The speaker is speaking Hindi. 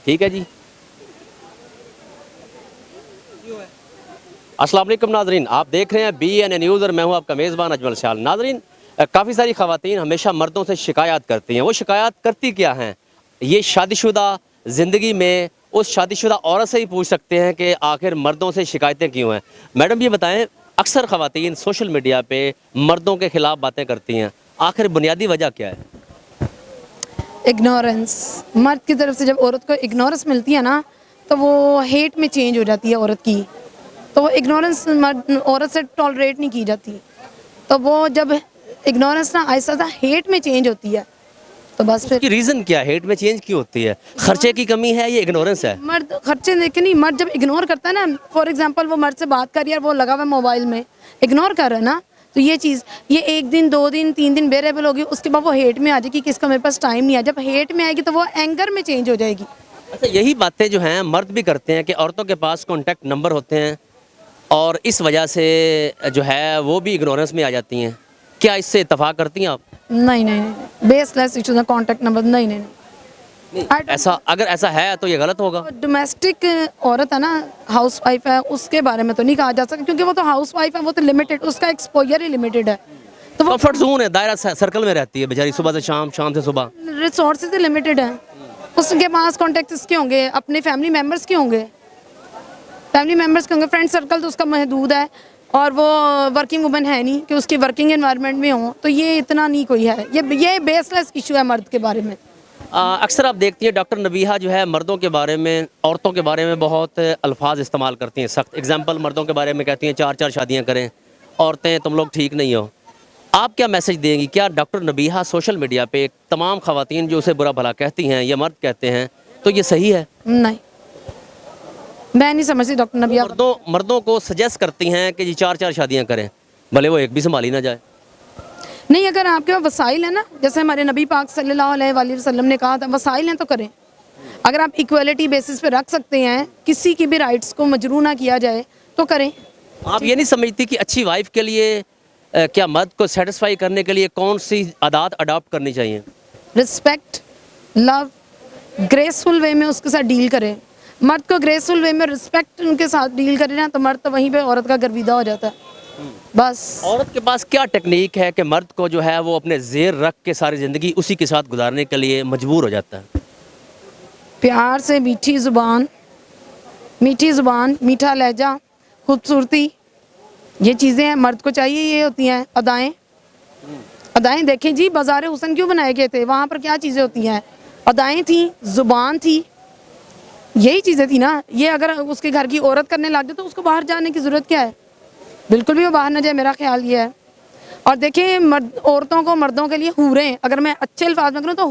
ठीक है जी। अस्सलाम वालेकुम नाज़रीन, आप देख रहे हैं BN न्यूज़ और मैं हूं आपका मेज़बान अजमल शाल। नाज़रीन, काफ़ी सारी ख़वातीन हमेशा मर्दों से शिकायत करती हैं। वो शिकायत करती क्या हैं, ये शादीशुदा ज़िंदगी में उस शादीशुदा औरत से ही पूछ सकते हैं कि आखिर मर्दों से शिकायतें क्यों हैं। मैडम ये बताएं, अक्सर ख़वातीन सोशल मीडिया पे मर्दों के ख़िलाफ़ बातें करती हैं, आखिर बुनियादी वजह क्या है? इग्नोरेंस। मर्द की तरफ से जब औरत को इग्नोरेंस मिलती है ना, तो वो हेट में चेंज हो जाती है औरत की। तो वो इग्नोरेंस मर्द औरत से टॉलरेट नहीं की जाती। तो वो जब इग्नोरेंस ना आहिस्ता आहिस्ता हेट में चेंज होती है, तो बस फिर उसकी रीज़न क्या है, हेट में चेंज क्यों होती है? खर्चे की कमी है, ये इग्नोरेंस है? मर्द खर्चे देखे नहीं, मर्द जब इग्नोर करता है ना, फॉर एग्जांपल वो मर्द से बात कर रही है और वो लगा हुआ है मोबाइल में, इग्नोर कर रहा है ना, तो ये चीज़ ये 1 दिन 2 दिन 3 दिन बेरेबल होगी, उसके बाद वो हेट में आ जाएगी कि इसका मेरे पास टाइम नहीं है। जब हेट में आएगी तो वो एंगर में चेंज हो जाएगी। अच्छा, यही बातें जो हैं मर्द भी करते हैं कि औरतों के पास कॉन्टैक्ट नंबर होते हैं और इस वजह से जो है वो भी इग्नोरेंस में आ जाती हैं। क्या इससे इत्तफाक करती हैं आप? नहीं नहीं नहीं, बेसलेस इशू ना, कॉन्टैक्ट नंबर नहीं नहीं नहीं, नहीं। ऐसा अगर ऐसा है तो ये गलत होगा। डोमेस्टिक औरत है ना, हाउस वाइफ है, उसके बारे में तो नहीं कहा जा सकता, क्योंकि वो तो हाउस वाइफ है, वो तो लिमिटेड, उसका एक्सपोजर ही लिमिटेड है। तो वो कंफर्ट जोन है, दायरा सर्कल में रहती है बेचारी, सुबह से शाम, शाम से सुबह। रिसोर्सेज लिमिटेड है। उसके पास कॉन्टेक्ट किसके होंगे? अपने फैमिली मेम्बर्स के होंगे, फैमिली मेम्बर्स के होंगे। फ्रेंड सर्कल तो उसका महदूद है, और वो वर्किंग वुमन है नहीं कि उसकी वर्किंग एनवायरनमेंट में हो, तो ये इतना नहीं कोई है। ये बेसलेस इशू है मर्द के बारे में। अक्सर आप देखती हैं डॉक्टर नबीहा जो है मर्दों के बारे में, औरतों के बारे में बहुत अल्फाज इस्तेमाल करती हैं सख्त। एग्जाम्पल, मर्दों के बारे में कहती हैं 4-4 शादियाँ करें, औरतें तुम लोग ठीक नहीं हो। आप क्या मैसेज देंगी? क्या डॉक्टर नबीहा सोशल मीडिया पे तमाम ख़वातीन जो उसे बुरा भला कहती हैं या मर्द कहते हैं, तो ये सही है? नहीं, मैं नहीं समझती डॉक्टर नबिया। मर्दों को सजेस्ट करती हैं कि जी 4-4 शादियाँ करें, भले वो एक भी संभाली ना जाए। नहीं, अगर आपके पास वसाइल है ना, जैसे हमारे नबी पाक सल्लल्लाहु अलैहि वसल्लम ने कहा था, वसाइल हैं तो करें। अगर आप इक्वलिटी बेसिस पे रख सकते हैं, किसी की भी राइट्स को मजरू ना किया जाए, तो करें। आप ये नहीं समझती कि अच्छी वाइफ के लिए क्या मर्द को सेटिस्फाई करने के लिए कौन सी आदत अडॉप्ट करनी चाहिए? रिस्पेक्ट, लव, ग्रेसफुल वे में उसके साथ डील करें। मर्द को ग्रेसफुल वे में रिस्पेक्ट उनके साथ डील करें ना, तो मर्द तो वहीं पे औरत का गर्विदा हो जाता है। बस औरत के पास क्या टेक्निक है कि मर्द को जो है वो अपने जेर रख के सारी ज़िंदगी उसी के साथ गुजारने के लिए मजबूर हो जाता है? प्यार से मीठी ज़ुबान, मीठा लहजा, खूबसूरती, ये चीज़ें हैं मर्द को चाहिए। ये होती हैं अदाएँ। अदाएँ देखें जी, बाज़ार हुस्न क्यों बनाए गए थे? वहाँ पर क्या चीज़ें होती हैं? अदाएँ थी, ज़ुबान थी, यही चीज़ें थी ना। ये अगर उसके घर की औरत करने लग जाए तो उसको बाहर जाने की ज़रूरत क्या है? बिल्कुल भी वो बाहर ना जाए, मेरा ख्याल ये है। और देखिए, मर्द औरतों को मर्दों के लिए हूरें, अगर मैं अच्छे अल्फाज में करूँ तो